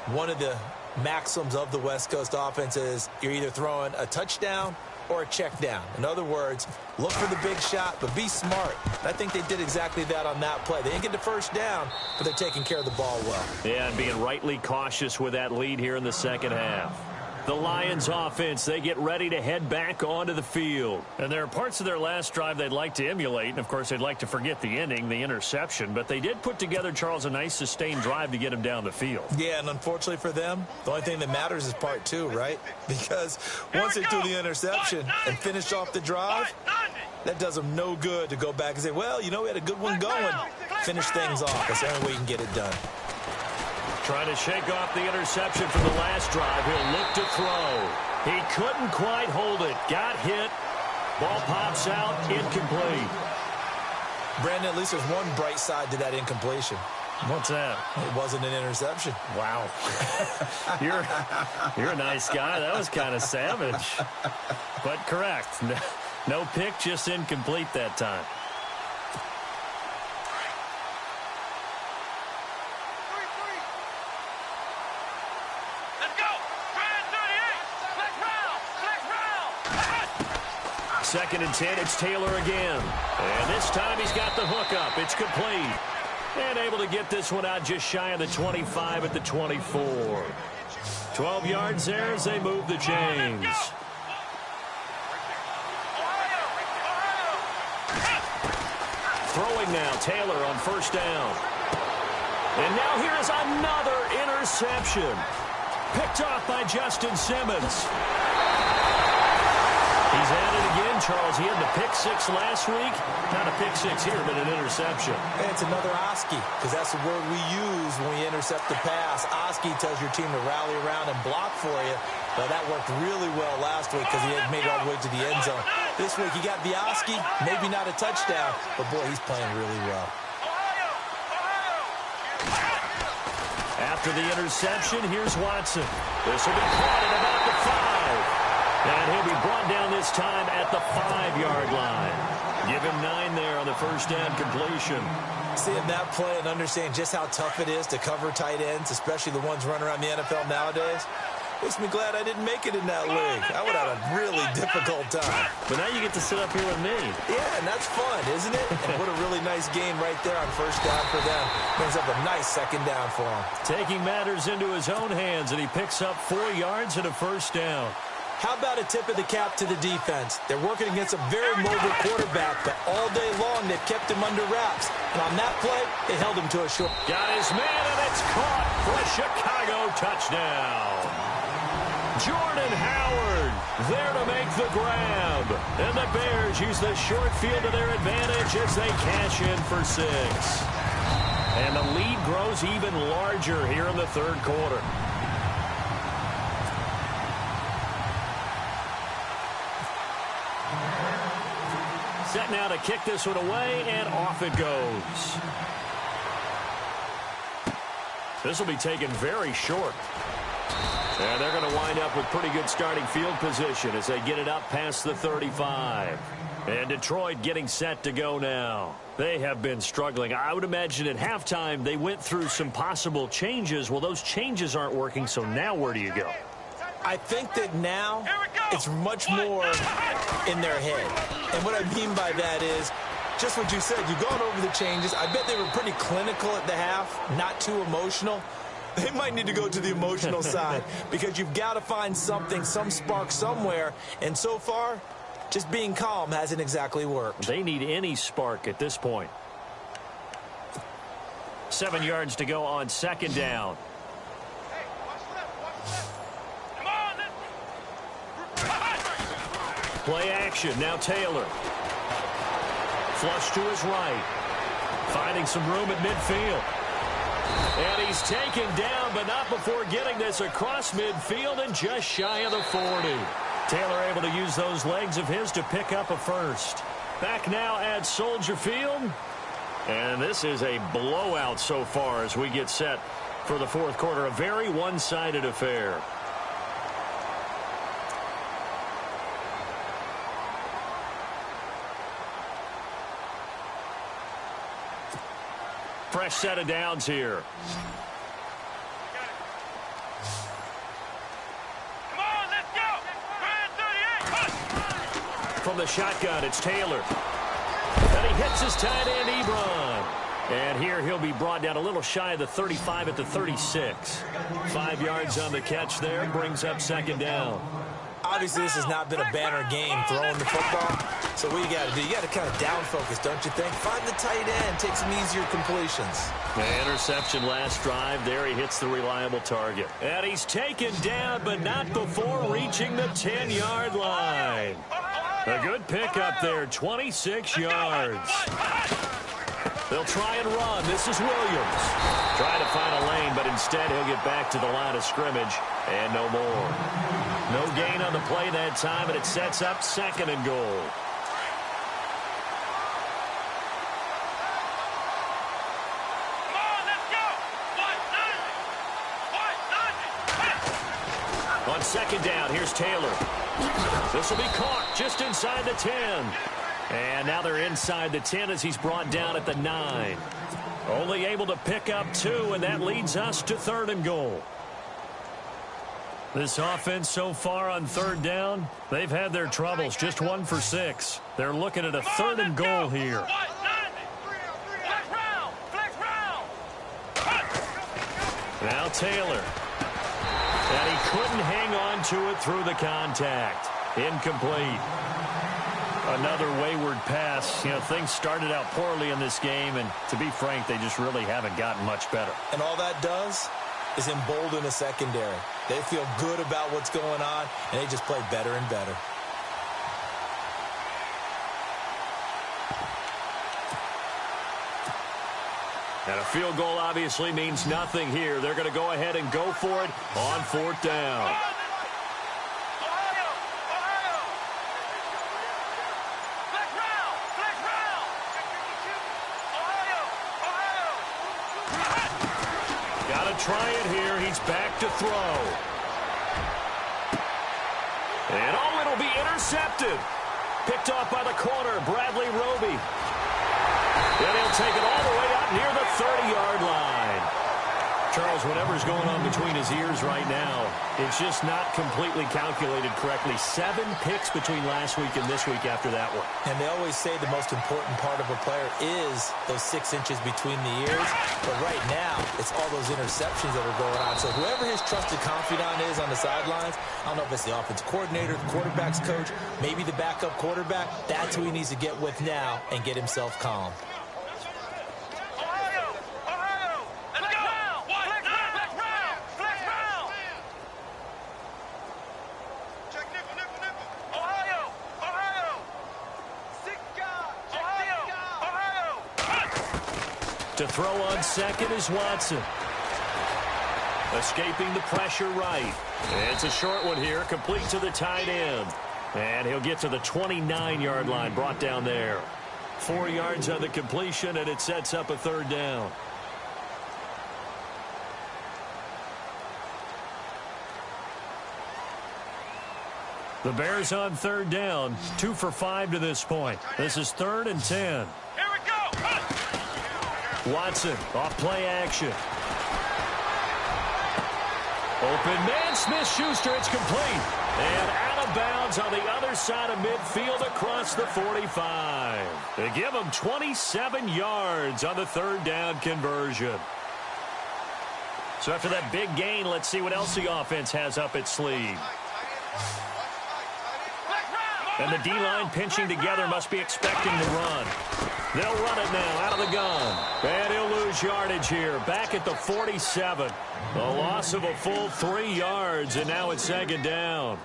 Speaker 4: one of the maxims of the West Coast offense is you're either throwing a touchdown or a check down. In other words, look for the big shot, but be smart. I think they did exactly that on that play. They didn't get the first down, but they're taking care of the ball well.
Speaker 3: Yeah, and being rightly cautious with that lead here in the second half. The Lions offense, they get ready to head back onto the field. And there are parts of their last drive they'd like to emulate. And, of course, they'd like to forget the inning, the interception. But they did put together, Charles, a nice sustained drive to get him down the field.
Speaker 4: Yeah, and unfortunately for them, the only thing that matters is part 2, right? Because once they do the interception and finish off the drive, that does them no good to go back and say, well, you know, we had a good one going. Finish things off. That's the only way you can get it done.
Speaker 3: Trying to shake off the interception from the last drive. He'll look to throw. He couldn't quite hold it. Got hit. Ball pops out. Incomplete.
Speaker 4: Brandon, at least there's one bright side to that incompletion.
Speaker 3: What's that?
Speaker 4: It wasn't an interception.
Speaker 3: Wow. You're a nice guy. That was kind of savage. But correct. No pick, just incomplete that time. Second and 10, it's Taylor again. And this time he's got the hookup. It's complete. And able to get this one out just shy of the 25 at the 24. 12 yards there as they move the chains. Throwing now, Taylor on first down. And now here's another interception. Picked off by Justin Simmons. He's at it again, Charles. He had the pick-6 last week. Not a pick-6 here, but an interception.
Speaker 4: And it's another Oski, because that's the word we use when we intercept the pass. Oski tells your team to rally around and block for you. Well, that worked really well last week because he had made it all the way to the end zone. This week, he got the Oski, maybe not a touchdown, but, boy, he's playing really well.
Speaker 3: After the interception, here's Watson. This will be caught at about the 5. And he'll be brought down this time at the 5-yard line. Give him 9 there on the first down completion.
Speaker 4: Seeing that play and understanding just how tough it is to cover tight ends, especially the ones running around the NFL nowadays, Makes me glad I didn't make it in that league. I would have a really difficult time.
Speaker 3: But now you get to sit up here with me.
Speaker 4: Yeah, and that's fun, isn't it? And what a really nice game right there on first down for them. Brings up a nice second down for him.
Speaker 3: Taking matters into his own hands, and he picks up 4 yards and a first down.
Speaker 4: How about a tip of the cap to the defense? They're working against a very mobile quarterback, but all day long they've kept him under wraps. And on that play, they held him to a short.
Speaker 3: Got his man, and it's caught for a Chicago touchdown. Jordan Howard there to make the grab. And the Bears use the short field to their advantage as they cash in for 6. And the lead grows even larger here in the third quarter. Set now to kick this one away, and off it goes. This will be taken very short. And they're going to wind up with pretty good starting field position as they get it up past the 35. And Detroit getting set to go now. They have been struggling. I would imagine at halftime they went through some possible changes. Well, those changes aren't working, so now where do you go?
Speaker 4: I think that now it's much more in their head. And what I mean by that is just what you said. You've gone over the changes. I bet they were pretty clinical at the half, not too emotional. They might need to go to the emotional side because you've got to find something, some spark somewhere. And so far, just being calm hasn't exactly worked.
Speaker 3: They need any spark at this point. 7 yards to go on second down. Play action. Now Taylor. Flush to his right. Finding some room at midfield. And he's taken down, but not before getting this across midfield and just shy of the 40. Taylor able to use those legs of his to pick up a first. Back now at Soldier Field. And this is a blowout so far as we get set for the fourth quarter. A very one-sided affair. Fresh set of downs here.
Speaker 1: Come on, let's go.
Speaker 3: From the shotgun, it's Taylor. And he hits his tight end, Ebron. And here he'll be brought down a little shy of the 35 at the 36. 5 yards on the catch there, brings up second down.
Speaker 4: Obviously, this has not been a banner game throwing the football. So what you got to do, you got to kind of down focus, don't you think? Find the tight end, take some easier completions.
Speaker 3: The interception last drive. There he hits the reliable target. And he's taken down, but not before reaching the 10-yard line. A good pickup there, 26 yards. They'll try and run. This is Williams. Trying to find a lane, but instead he'll get back to the line of scrimmage and no more. No gain on the play that time, and it sets up second and goal. On second down, here's Taylor. This will be caught just inside the 10. And now they're inside the 10 as he's brought down at the 9. Only able to pick up 2, and that leads us to third and goal. This offense so far on third down, they've had their troubles. Just 1 for 6. They're looking at a third and goal here. Now Taylor. And he couldn't hang on to it through the contact. Incomplete. Another wayward pass. You know, things started out poorly in this game, and to be frank, they just really haven't gotten much better.
Speaker 4: And all that does is embolden a secondary. They feel good about what's going on, and they just play better and better.
Speaker 3: And a field goal obviously means nothing here. They're going to go ahead and go for it on fourth down. Got to try it here. He's back to throw. And oh, it'll be intercepted. Picked off by the corner, Bradley Roby. And he'll take it all the way out near the 30-yard line. Charles, whatever's going on between his ears right now, it's just not completely calculated correctly. 7 picks between last week and this week after that one.
Speaker 4: And they always say the most important part of a player is those 6 inches between the ears. But right now, it's all those interceptions that are going on. So whoever his trusted confidant is on the sidelines, I don't know if it's the offensive coordinator, the quarterback's coach, maybe the backup quarterback, that's who he needs to get with now and get himself calm.
Speaker 3: To throw on second is Watson. Escaping the pressure right. It's a short one here, complete to the tight end. And he'll get to the 29-yard line, brought down there. 4 yards on the completion, and it sets up a 3rd down. The Bears on 3rd down, 2 for 5 to this point. This is 3rd and 10. Watson, off play action. Open man, Smith-Schuster, it's complete. And out of bounds on the other side of midfield across the 45. They give him 27 yards on the 3rd down conversion. So after that big gain, let's see what else the offense has up its sleeve. And the D-line pinching together, must be expecting to run. They'll run it now out of the gun. And he'll lose yardage here. Back at the 47. A loss of a full 3 yards, and now it's 2nd down.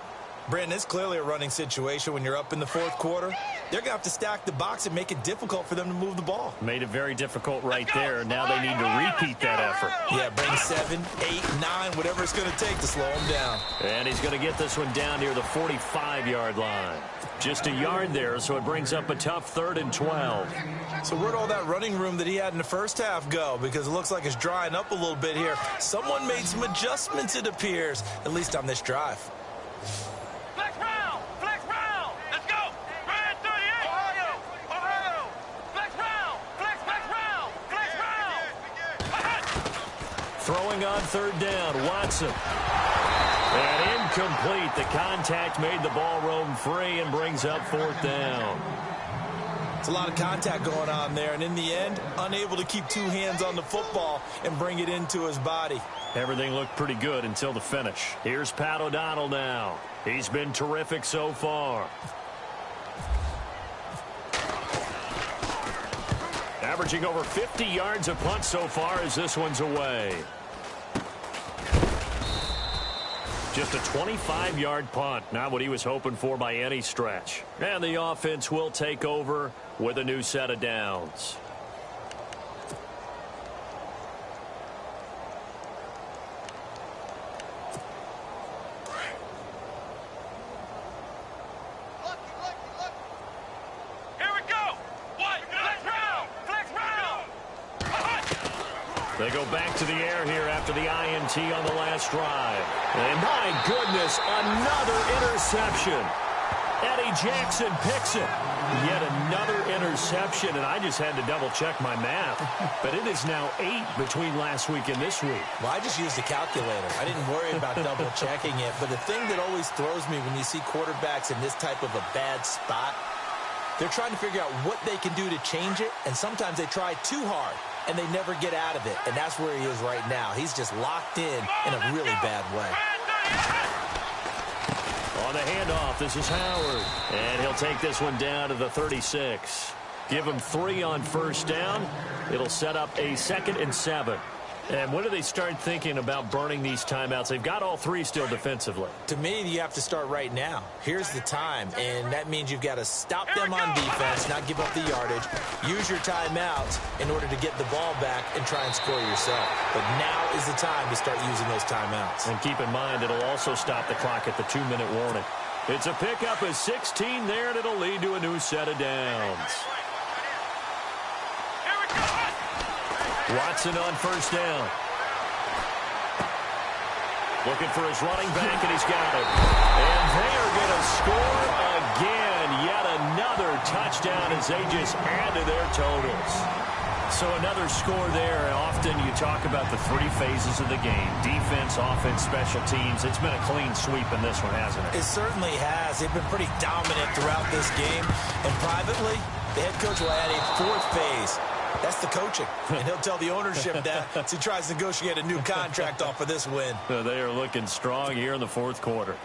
Speaker 4: Brandon, it's clearly a running situation when you're up in the 4th quarter. They're going to have to stack the box and make it difficult for them to move the ball.
Speaker 3: Made it very difficult right there. Now they need to repeat that effort.
Speaker 4: Yeah, bring 7, 8, 9, whatever it's going to take to slow him down.
Speaker 3: And he's going to get this one down near the 45-yard line. Just a yard there, so it brings up a tough 3rd and 12.
Speaker 4: So where'd all that running room that he had in the first half go? Because it looks like it's drying up a little bit here. Someone made some adjustments, it appears, at least on this drive.
Speaker 1: Flex round! Flex round! Let's go! Ryan 38! Ohio! Ohio! Flex round! Flex round! Flex round!
Speaker 3: Throwing on 3rd down, Watson. And incomplete. The contact made the ball roam free and brings up 4th down.
Speaker 4: It's a lot of contact going on there, and in the end, unable to keep 2 hands on the football and bring it into his body.
Speaker 3: Everything looked pretty good until the finish. Here's Pat O'Donnell now. He's been terrific so far. Averaging over 50 yards a punt so far as this one's away. Just a 25-yard punt, not what he was hoping for by any stretch. And the offense will take over with a new set of downs. They go back to the air here after the INT on the last drive. And my goodness, another interception. Eddie Jackson picks it. Yet another interception, and I just had to double-check my math. But it is now 8 between last week and this week.
Speaker 4: Well, I just used a calculator. I didn't worry about double-checking it. But the thing that always throws me when you see quarterbacks in this type of a bad spot, they're trying to figure out what they can do to change it, and sometimes they try too hard, and they never get out of it. And that's where he is right now. He's just locked in a really bad way.
Speaker 3: On the handoff, this is Howard. And he'll take this one down to the 36. Give him 3 on 1st down. It'll set up a 2nd and 7. And when do they start thinking about burning these timeouts? They've got all 3 still defensively.
Speaker 4: To me, you have to start right now. Here's the time, and that means you've got to stop them on defense, not give up the yardage, use your timeouts in order to get the ball back and try and score yourself. But now is the time to start using those timeouts.
Speaker 3: And keep in mind, it'll also stop the clock at the 2-minute warning. It's a pickup of 16 there, and it'll lead to a new set of downs. Watson on 1st down. Looking for his running back, and he's got it. And they are going to score again. Yet another touchdown as they just add to their totals. So another score there. Often you talk about the three phases of the game: defense, offense, special teams. It's been a clean sweep in this one, hasn't it?
Speaker 4: It certainly has. They've been pretty dominant throughout this game. And privately, the head coach will add a fourth phase. That's the coaching. And he'll tell the ownership that as he tries to negotiate a new contract off of this win.
Speaker 3: They are looking strong here in the fourth quarter.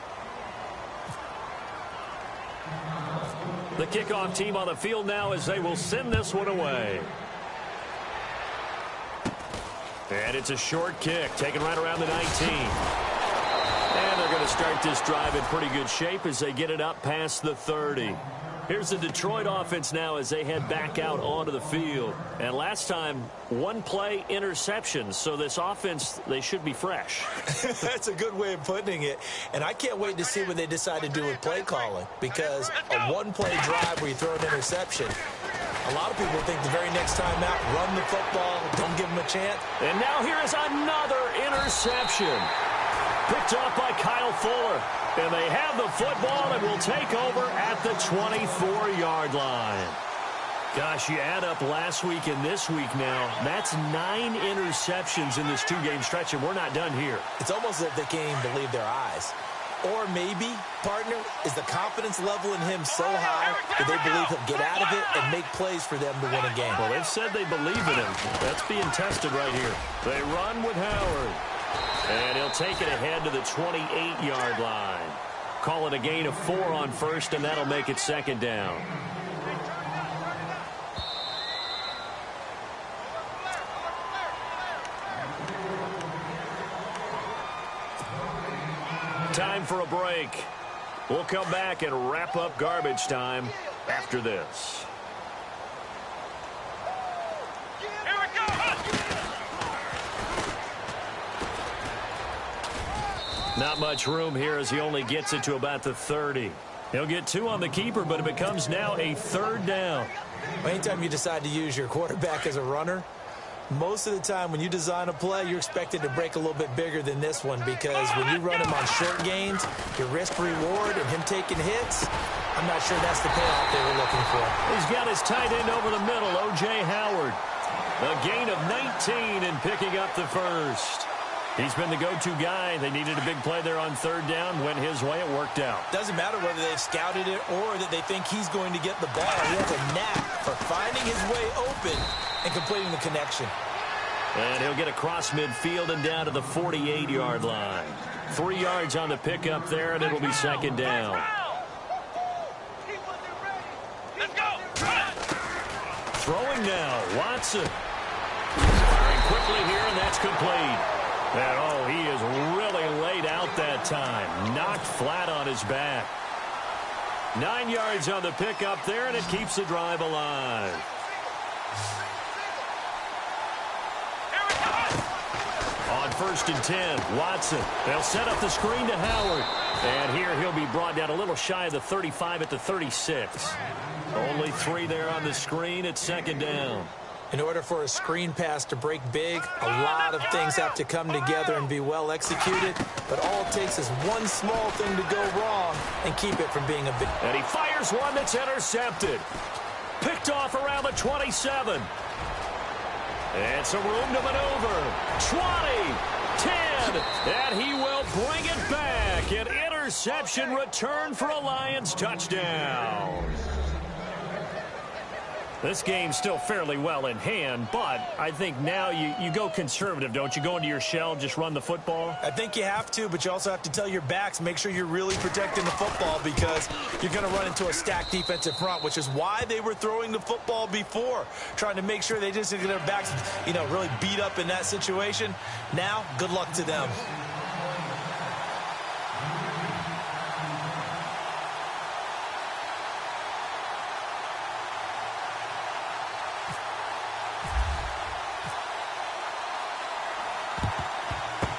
Speaker 3: The kickoff team on the field now as they will send this one away. And it's a short kick, taken right around the 19. And they're going to start this drive in pretty good shape as they get it up past the 30. Here's the Detroit offense now as they head back out onto the field. And last time, one play interception. So this offense, they should be fresh.
Speaker 4: That's a good way of putting it. And I can't wait to see what they decide to do with play calling. Because a one-play drive where you throw an interception, a lot of people think the very next time out, run the football, don't give them a chance.
Speaker 3: And now here is another interception. Picked off by Kyle Fuller. And they have the football and will take over at the 24-yard line. Gosh, you add up last week and this week now, that's 9 interceptions in this two-game stretch, and we're not done here.
Speaker 4: It's almost as if they can't even believe their eyes. Or maybe, partner, is the confidence level in him so high that they believe he'll get out of it and make plays for them to win a game.
Speaker 3: Well, they've said they believe in him. That's being tested right here. They run with Howard. And he'll take it ahead to the 28-yard line. Call it a gain of 4 on first, and that'll make it second down. Time for a break. We'll come back and wrap up garbage time after this. Not much room here as he only gets it to about the 30. He'll get 2 on the keeper, but it becomes now a third down.
Speaker 4: Anytime you decide to use your quarterback as a runner, most of the time when you design a play, you're expected to break a little bit bigger than this one, because when you run him on short gains, your risk-reward and him taking hits, I'm not sure that's the payoff they were looking for.
Speaker 3: He's got his tight end over the middle, O.J. Howard. A gain of 19 and picking up the first. He's been the go-to guy. They needed a big play there on third down. Went his way. It worked out.
Speaker 4: Doesn't matter whether they've scouted it or that they think he's going to get the ball. He has a knack for finding his way open and completing the connection.
Speaker 3: And he'll get across midfield and down to the 48-yard line. 3 yards on the pickup there, and it'll be second down. Throwing now, Watson. Firing quickly here, and that's complete. And, oh, he is really laid out that time. Knocked flat on his back. 9 yards on the pickup there, and it keeps the drive alive. On 1st and 10, Watson. They'll set up the screen to Howard. And here he'll be brought down a little shy of the 35 at the 36. Only 3 there on the screen at second down.
Speaker 4: In order for a screen pass to break big, a lot of things have to come together and be well executed. But all it takes is one small thing to go wrong and keep it from being a big.
Speaker 3: And he fires one that's intercepted. Picked off around the 27. And some room to maneuver. 20, 10, and he will bring it back. An interception return for a Lions touchdown. This game's still fairly well in hand, but I think now you go conservative, don't you? Go into your shell, just run the football?
Speaker 4: I think you have to, but you also have to tell your backs, make sure you're really protecting the football, because you're going to run into a stacked defensive front, which is why they were throwing the football before, trying to make sure they just get their backs, really beat up in that situation. Now, good luck to them.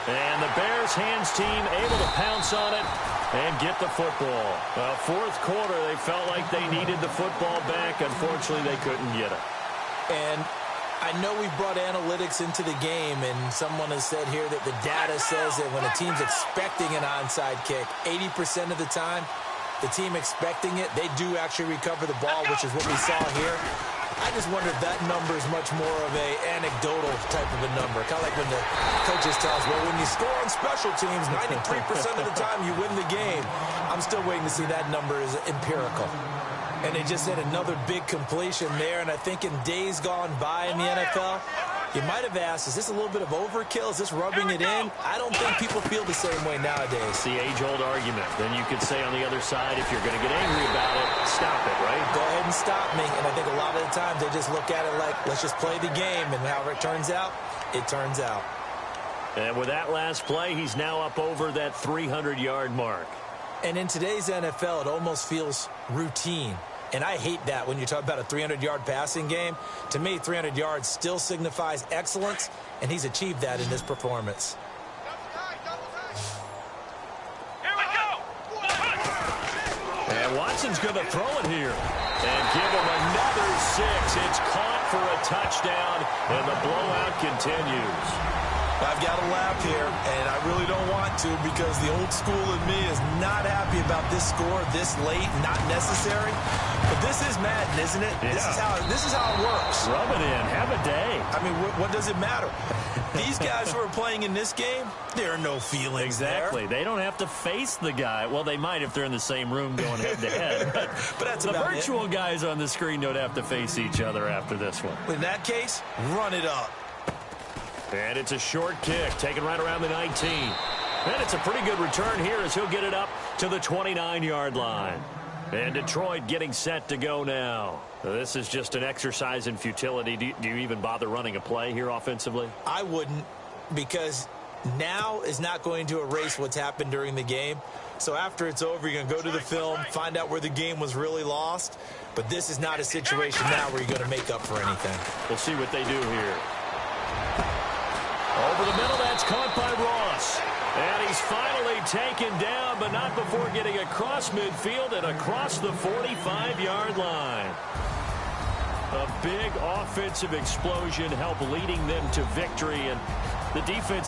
Speaker 3: And the Bears hands team able to pounce on it and get the football. Well, fourth quarter, they felt like they needed the football back. Unfortunately, they couldn't get it.
Speaker 4: And I know we brought analytics into the game, and someone has said here that the data says that when a team's expecting an onside kick, 80% of the time, the team expecting it, they do actually recover the ball, which is what we saw here. I just wonder if that number is much more of a anecdotal type of a number. Kind of like when the coaches tell us, well, when you score on special teams, 93% of the time you win the game. I'm still waiting to see that number is empirical. And they just had another big completion there. And I think in days gone by in the NFL, you might have asked, is this a little bit of overkill? Is this rubbing it in? I don't think people feel the same way nowadays.
Speaker 3: It's the age-old argument. Then you could say on the other side, if you're going to get angry about it, stop it, right?
Speaker 4: Go ahead and stop me. And I think a lot of the times they just look at it like, let's just play the game. And however it turns out, it turns out.
Speaker 3: And with that last play, he's now up over that 300-yard mark.
Speaker 4: And in today's NFL, it almost feels routine. And I hate that when you talk about a 300-yard passing game. To me, 300 yards still signifies excellence, and he's achieved that in this performance.
Speaker 1: Here we go.
Speaker 3: And Watson's going to throw it here. And give him another 6. It's caught for a touchdown, and the blowout continues.
Speaker 5: I've got to laugh here, and I really don't want to because the old school in me is not happy about this score this late, not necessary. But this is Madden, isn't it?
Speaker 3: Yeah.
Speaker 5: This is how it works.
Speaker 3: Rub it in. Have a day.
Speaker 5: I mean, what does it matter? These guys who are playing in this game, there are no feelings
Speaker 3: Exactly.
Speaker 5: there.
Speaker 3: They don't have to face the guy. Well, they might if they're in the same room going head-to-head. But
Speaker 5: that's
Speaker 3: the
Speaker 5: about
Speaker 3: virtual guys on the screen don't have to face each other after this one.
Speaker 5: In that case, run it up.
Speaker 3: And it's a short kick, taken right around the 19. And it's a pretty good return here as he'll get it up to the 29-yard line. And Detroit getting set to go now. This is just an exercise in futility. Do you even bother running a play here offensively?
Speaker 4: I wouldn't, because now is not going to erase what's happened during the game. So after it's over, you're going to go to the film, find out where the game was really lost. But this is not a situation now where you're going to make up for anything.
Speaker 3: We'll see what they do here. Over the middle, that's caught by Ross. And he's finally taken down, but not before getting across midfield and across the 45-yard line. A big offensive explosion helped leading them to victory, and the defense